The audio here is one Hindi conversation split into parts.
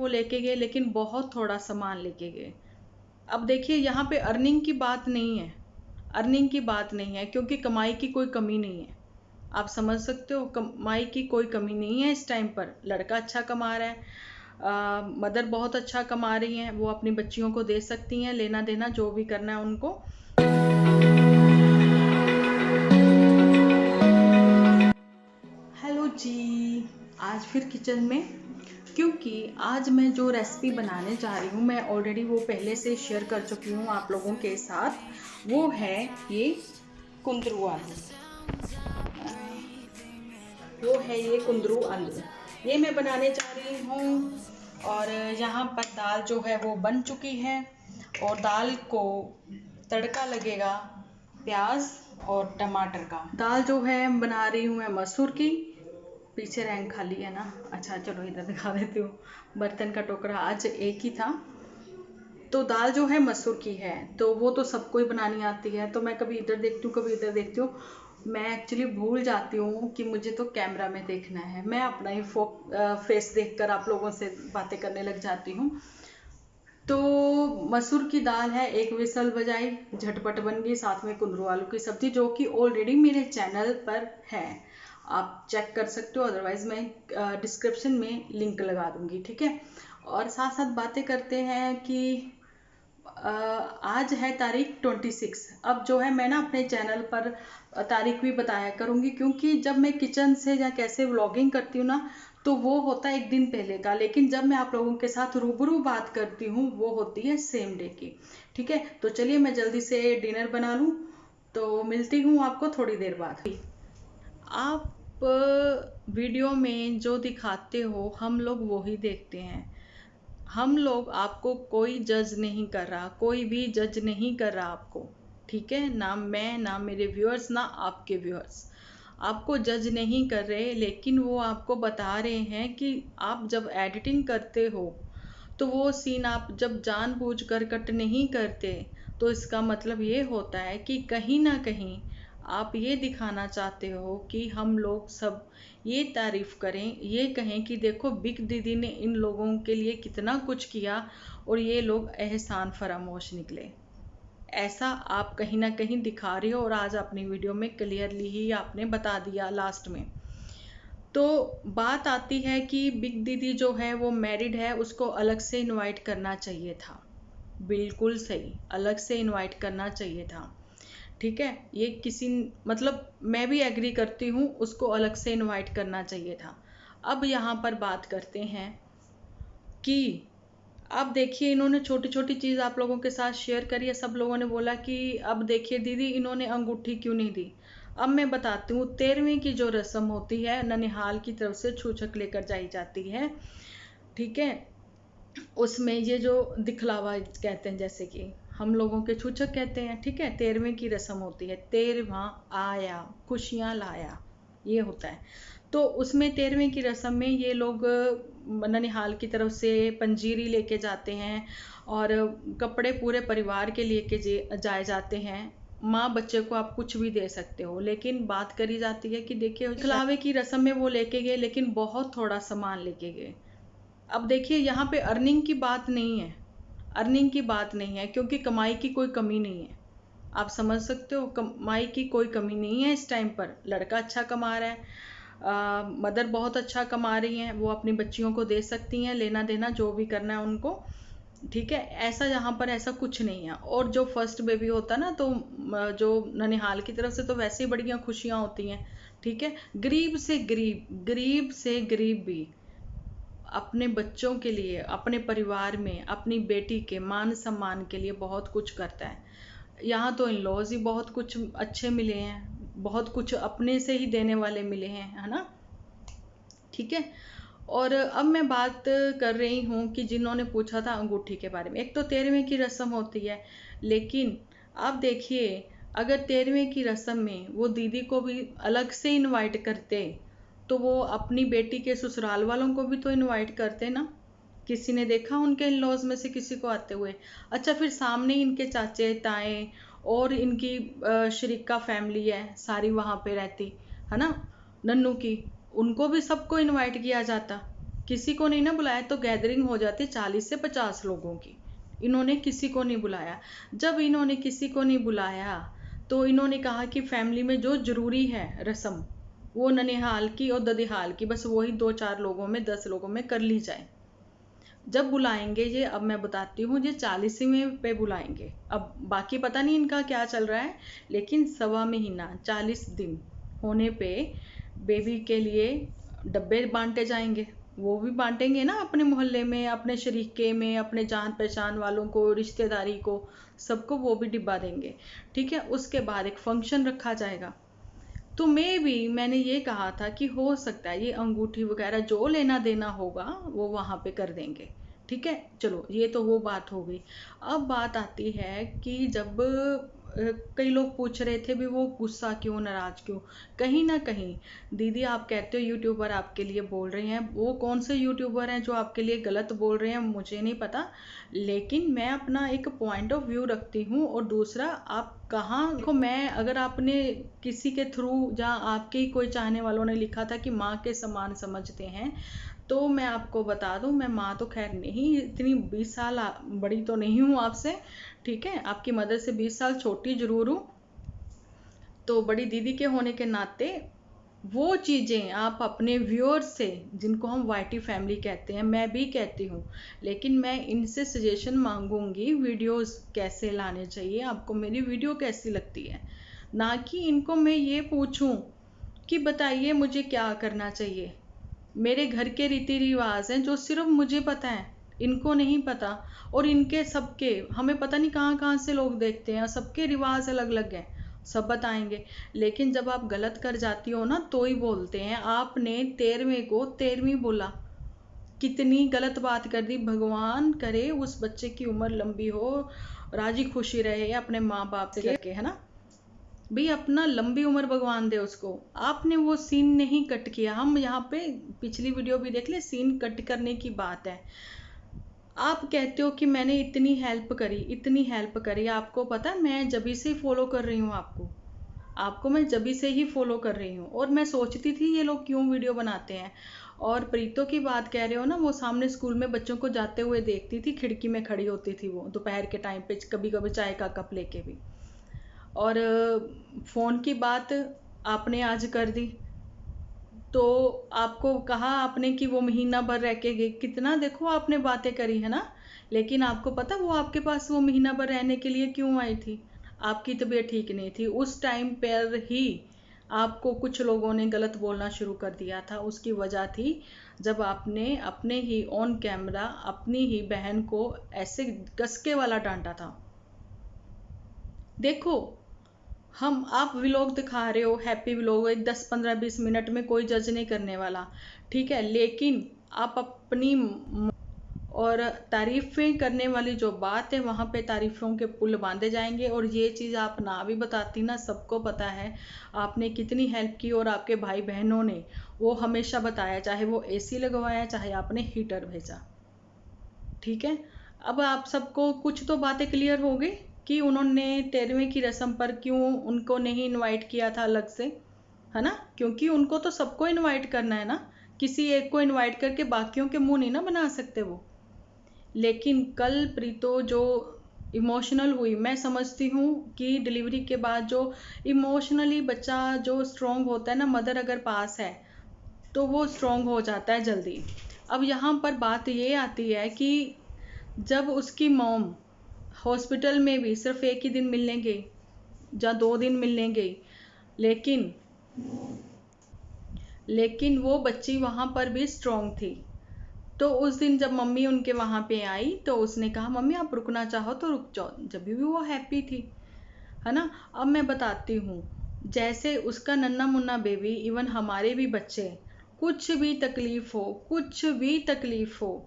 वो लेके गए, लेकिन बहुत थोड़ा सामान लेके गए। अब देखिए यहाँ पे अर्निंग की बात नहीं है, अर्निंग की बात नहीं है, क्योंकि कमाई की कोई कमी नहीं है। आप समझ सकते हो, कमाई की कोई कमी नहीं है इस टाइम पर। लड़का अच्छा कमा रहा है, मदर बहुत अच्छा कमा रही हैं, वो अपनी बच्चियों को दे सकती हैं, लेना देना जो भी करना है उनको। हेलो जी, आज फिर किचन में, क्योंकि आज मैं जो रेसिपी बनाने जा रही हूँ मैं ऑलरेडी वो पहले से शेयर कर चुकी हूँ आप लोगों के साथ। वो है ये कुंदरू आलू, वो है ये कुंदरू आलू, ये मैं बनाने जा रही हूँ। और यहाँ पर दाल जो है वो बन चुकी है, और दाल को तड़का लगेगा प्याज और टमाटर का। दाल जो है बना रही हूँ मैं मसूर की। पीछे रैंक खाली है ना, अच्छा चलो इधर दिखा देती हूँ। बर्तन का टोकरा आज एक ही था। तो दाल जो है मसूर की है, तो वो तो सबको ही बनानी आती है, तो मैं कभी इधर देखती हूँ कभी इधर देखती हूँ। मैं एक्चुअली भूल जाती हूँ कि मुझे तो कैमरा में देखना है, मैं अपना ही फेस देखकर आप लोगों से बातें करने लग जाती हूँ। तो मसूर की दाल है, एक विसल बजाई, झटपट बन गई। साथ में कुंदरू आलू की सब्जी, जो कि ऑलरेडी मेरे चैनल पर है, आप चेक कर सकते हो, अदरवाइज मैं डिस्क्रिप्शन में लिंक लगा दूंगी, ठीक है। और साथ साथ बातें करते हैं कि आज है तारीख 26। अब जो है मैं ना अपने चैनल पर तारीख भी बताया करूँगी, क्योंकि जब मैं किचन से या कैसे व्लॉगिंग करती हूँ ना, तो वो होता है एक दिन पहले का, लेकिन जब मैं आप लोगों के साथ रूबरू बात करती हूँ वो होती है सेम डे की, ठीक है। तो चलिए मैं जल्दी से डिनर बना लूँ, तो मिलती हूँ आपको थोड़ी देर बाद। आप वीडियो में जो दिखाते हो हम लोग वो ही देखते हैं। हम लोग, आपको कोई जज नहीं कर रहा, कोई भी जज नहीं कर रहा आपको, ठीक है ना। मैं ना मेरे व्यूअर्स ना आपके व्यूअर्स आपको जज नहीं कर रहे, लेकिन वो आपको बता रहे हैं कि आप जब एडिटिंग करते हो तो वो सीन आप जब जानबूझकर कट नहीं करते, तो इसका मतलब ये होता है कि कहीं ना कहीं आप ये दिखाना चाहते हो कि हम लोग सब ये तारीफ करें, ये कहें कि देखो बिग दीदी ने इन लोगों के लिए कितना कुछ किया और ये लोग एहसान फरामोश निकले। ऐसा आप कहीं ना कहीं दिखा रहे हो, और आज अपनी वीडियो में क्लियरली ही आपने बता दिया लास्ट में। तो बात आती है कि बिग दीदी जो है वो मैरिड है, उसको अलग से इनवाइट करना चाहिए था। बिल्कुल सही, अलग से इनवाइट करना चाहिए था, ठीक है। ये किसी, मतलब मैं भी एग्री करती हूँ, उसको अलग से इनवाइट करना चाहिए था। अब यहाँ पर बात करते हैं कि अब देखिए, इन्होंने छोटी छोटी चीज़ आप लोगों के साथ शेयर करी है। सब लोगों ने बोला कि अब देखिए दीदी इन्होंने अंगूठी क्यों नहीं दी। अब मैं बताती हूँ, 13वीं की जो रस्म होती है, ननिहाल की तरफ से छूछक लेकर जाई जाती है, ठीक है। उसमें ये जो दिखलावा कहते हैं, जैसे कि हम लोगों के छूछक कहते हैं, ठीक है। 13वीं की रस्म होती है, 13वां आया खुशियाँ लाया, ये होता है। तो उसमें 13वीं की रस्म में ये लोग ननिहाल की तरफ से पंजीरी लेके जाते हैं, और कपड़े पूरे परिवार के लेके जाए जाते हैं। माँ बच्चे को आप कुछ भी दे सकते हो, लेकिन बात करी जाती है कि देखिए दिखलावे की रस्म में वो लेके गए, लेकिन बहुत थोड़ा सामान लेके गए। अब देखिए यहाँ पे अर्निंग की बात नहीं है, अर्निंग की बात नहीं है, क्योंकि कमाई की कोई कमी नहीं है। आप समझ सकते हो, कमाई की कोई कमी नहीं है इस टाइम पर। लड़का अच्छा कमा रहा है, मदर बहुत अच्छा कमा रही हैं, वो अपनी बच्चियों को दे सकती हैं, लेना देना जो भी करना है उनको, ठीक है। ऐसा यहाँ पर ऐसा कुछ नहीं है। और जो फर्स्ट बेबी होता है ना, तो जो ननिहाल की तरफ से तो वैसे ही बढ़िया खुशियाँ होती हैं, ठीक है। गरीब से गरीब, गरीब से गरीब भी अपने बच्चों के लिए, अपने परिवार में, अपनी बेटी के मान सम्मान के लिए बहुत कुछ करता है। यहाँ तो इन लॉज ही बहुत कुछ अच्छे मिले हैं, बहुत कुछ अपने से ही देने वाले मिले हैं, है ना, ठीक है। और अब मैं बात कर रही हूँ कि जिन्होंने पूछा था अंगूठी के बारे में। एक तो 13वीं की रस्म होती है, लेकिन आप देखिए, अगर 13वीं की रस्म में वो दीदी को भी अलग से इनवाइट करते, तो वो अपनी बेटी के ससुराल वालों को भी तो इनवाइट करते ना। किसी ने देखा उनके इन लॉज में से किसी को आते हुए? अच्छा, फिर सामने इनके चाचे ताए और इनकी शरीका फैमिली है सारी वहाँ पे रहती, है ना, नन्नू की, उनको भी सबको इनवाइट किया जाता। किसी को नहीं ना बुलाया तो गैदरिंग हो जाती 40 से 50 लोगों की। इन्होंने किसी को नहीं बुलाया। जब इन्होंने किसी को नहीं बुलाया तो इन्होंने कहा कि फैमिली में जो ज़रूरी है रस्म वो ननिहाल की और ददिहाल की, बस वही 2-4 लोगों में 10 लोगों में कर ली जाए। जब बुलाएंगे ये, अब मैं बताती हूँ, ये 40वें पे बुलाएंगे। अब बाकी पता नहीं इनका क्या चल रहा है, लेकिन 1.25 महीना 40 दिन होने पे बेबी के लिए डब्बे बांटे जाएंगे। वो भी बांटेंगे ना अपने मोहल्ले में, अपने शरीके में, अपने जान पहचान वालों को, रिश्तेदारी को, सबको वो भी डिब्बा देंगे। ठीक है, उसके बाद एक फंक्शन रखा जाएगा। तो मैंने ये कहा था कि हो सकता है ये अंगूठी वगैरह जो लेना देना होगा वो वहाँ पे कर देंगे। ठीक है, चलो ये तो वो बात हो गई। अब बात आती है कि जब कई लोग पूछ रहे थे भी वो गुस्सा क्यों, नाराज क्यों। कहीं ना कहीं दीदी आप कहते हो यूट्यूबर आपके लिए बोल रहे हैं, वो कौन से यूट्यूबर हैं जो आपके लिए गलत बोल रहे हैं मुझे नहीं पता, लेकिन मैं अपना एक पॉइंट ऑफ व्यू रखती हूँ। और दूसरा, आप कहाँ देखो, मैं अगर आपने किसी के थ्रू या आपके ही कोई चाहने वालों ने लिखा था कि माँ के समान समझते हैं, तो मैं आपको बता दूं, मैं माँ तो खैर नहीं, इतनी 20 साल बड़ी तो नहीं हूँ आपसे। ठीक है, आपकी मदर से 20 साल छोटी जरूर हूँ। तो बड़ी दीदी के होने के नाते वो चीज़ें आप अपने व्यूअर्स से, जिनको हम वाईटी फैमिली कहते हैं, मैं भी कहती हूँ, लेकिन मैं इनसे सजेशन मांगूंगी वीडियोस कैसे लाने चाहिए, आपको मेरी वीडियो कैसी लगती है, ना कि इनको मैं ये पूछूं कि बताइए मुझे क्या करना चाहिए। मेरे घर के रीति रिवाज हैं जो सिर्फ मुझे पता है, इनको नहीं पता। और इनके सबके हमें पता नहीं कहाँ कहाँ से लोग देखते हैं, सबके रिवाज अलग अलग हैं, सब बताएंगे। लेकिन जब आप गलत कर जाती हो ना तो ही बोलते हैं आपने 13वें को 13वीं बोला, कितनी गलत बात कर दी। भगवान करे उस बच्चे की उम्र लंबी हो, राजी खुशी रहे अपने माँ बाप से करके, है ना भाई, अपना लंबी उम्र भगवान दे उसको। आपने वो सीन नहीं कट किया। हम यहाँ पे पिछली वीडियो भी देख ले, सीन कट करने की बात है। आप कहते हो कि मैंने इतनी हेल्प करी, इतनी हेल्प करी। आपको पता है मैं जभी से फॉलो कर रही हूँ आपको, मैं जभी से ही फॉलो कर रही हूँ। और मैं सोचती थी ये लोग क्यों वीडियो बनाते हैं। और प्रीतो की बात कह रहे हो ना, वो सामने स्कूल में बच्चों को जाते हुए देखती थी, खिड़की में खड़ी होती थी वो दोपहर के टाइम पे, कभी कभी चाय का कप लेके भी। और फ़ोन की बात आपने आज कर दी, तो आपको कहा आपने कि वो महीना भर रह के गई, कितना देखो आपने बातें करी है ना। लेकिन आपको पता वो आपके पास वो महीना भर रहने के लिए क्यों आई थी? आपकी तबीयत ठीक नहीं थी उस टाइम पर ही। आपको कुछ लोगों ने गलत बोलना शुरू कर दिया था, उसकी वजह थी जब आपने अपने ही ऑन कैमरा अपनी ही बहन को ऐसे गसके वाला डांटा था। देखो, आप व्लॉग दिखा रहे हो, हैप्पी व्लॉग, एक 10-15-20 मिनट में कोई जज नहीं करने वाला। ठीक है, लेकिन आप अपनी और तारीफें करने वाली जो बात है वहाँ पे तारीफों के पुल बांधे जाएंगे। और ये चीज़ आप ना भी बताती ना, सबको पता है आपने कितनी हेल्प की। और आपके भाई बहनों ने वो हमेशा बताया, चाहे वो एसी लगवाया, चाहे आपने हीटर भेजा। ठीक है, अब आप सबको कुछ तो बातें क्लियर हो गई कि उन्होंने 13वें की रस्म पर क्यों उनको नहीं इनवाइट किया था अलग से, है ना। क्योंकि उनको तो सबको इनवाइट करना है ना, किसी एक को इनवाइट करके बाकियों के मुंह नहीं ना बना सकते वो। लेकिन कल प्रीतो जो इमोशनल हुई, मैं समझती हूँ कि डिलीवरी के बाद जो इमोशनली बच्चा जो स्ट्रोंग होता है ना, मदर अगर पास है तो वो स्ट्रोंग हो जाता है जल्दी। अब यहाँ पर बात ये आती है कि जब उसकी मॉम हॉस्पिटल में भी सिर्फ एक ही दिन मिलने गई या 2 दिन मिलने गई, लेकिन वो बच्ची वहाँ पर भी स्ट्रोंग थी। तो उस दिन जब मम्मी उनके वहाँ पे आई तो उसने कहा मम्मी आप रुकना चाहो तो रुक जाओ, जब भी वो हैप्पी थी, है ना। अब मैं बताती हूँ, जैसे उसका नन्ना मुन्ना बेबी, इवन हमारे भी बच्चे, कुछ भी तकलीफ हो, कुछ भी तकलीफ हो,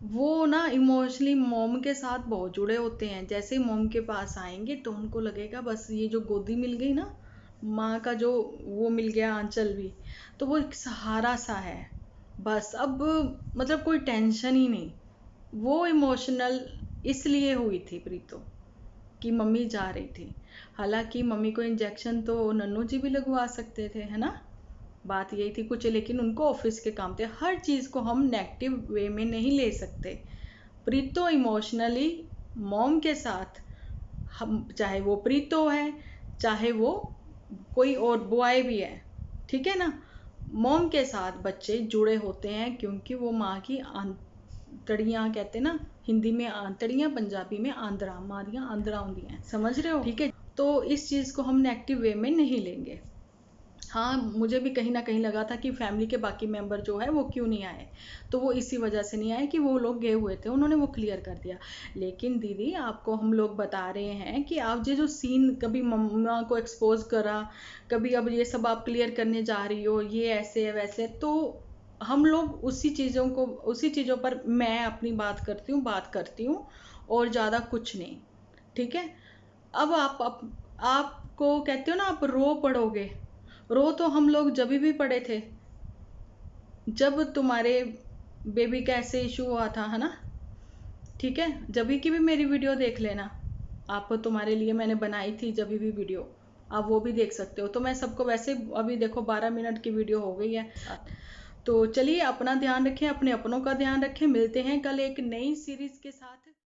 वो ना इमोशनली मॉम के साथ बहुत जुड़े होते हैं। जैसे ही मॉम के पास आएंगे तो उनको लगेगा बस ये जो गोदी मिल गई ना, माँ का जो वो मिल गया आंचल भी, तो वो एक सहारा सा है बस। अब मतलब कोई टेंशन ही नहीं। वो इमोशनल इसलिए हुई थी प्रीतो कि मम्मी जा रही थी। हालांकि मम्मी को इंजेक्शन तो नन्नू जी भी लगवा सकते थे, है ना। बात यही थी कुछ, लेकिन उनको ऑफिस के काम थे। हर चीज़ को हम नेगेटिव वे में नहीं ले सकते। प्रीतो इमोशनली मॉम के साथ, हम चाहे वो प्रीतो है चाहे वो कोई और बॉय भी है, ठीक है ना, मॉम के साथ बच्चे जुड़े होते हैं, क्योंकि वो माँ की आंतड़ियाँ कहते हैं ना, हिंदी में आंतड़ियाँ, पंजाबी में आंद्रा, मारियाँ आंद्रा होंगी हैं, समझ रहे हो, ठीक है। तो इस चीज़ को हम नेगेटिव वे में नहीं लेंगे। हाँ, मुझे भी कहीं ना कहीं लगा था कि फैमिली के बाकी मेंबर जो है वो क्यों नहीं आए, तो वो इसी वजह से नहीं आए कि वो लोग गए हुए थे, उन्होंने वो क्लियर कर दिया। लेकिन दीदी आपको हम लोग बता रहे हैं कि आप ये जो सीन कभी मम्मा को एक्सपोज करा, कभी अब ये सब आप क्लियर करने जा रही हो, ये ऐसे है वैसे है, तो हम लोग उसी चीज़ों पर मैं अपनी बात करती हूँ और ज़्यादा कुछ नहीं, ठीक है। अब आपको कहते हो ना, आप रो पड़ोगे, रो तो हम लोग जब भी पड़े थे जब तुम्हारे बेबी का ऐसे इशू हुआ था, है ना, ठीक है। जब की भी मेरी वीडियो देख लेना, आप तुम्हारे लिए मैंने बनाई थी जब भी वीडियो, आप वो भी देख सकते हो। तो मैं सबको वैसे अभी देखो 12 मिनट की वीडियो हो गई है। तो चलिए अपना ध्यान रखें, अपने अपनों का ध्यान रखें, मिलते हैं कल एक नई सीरीज के साथ।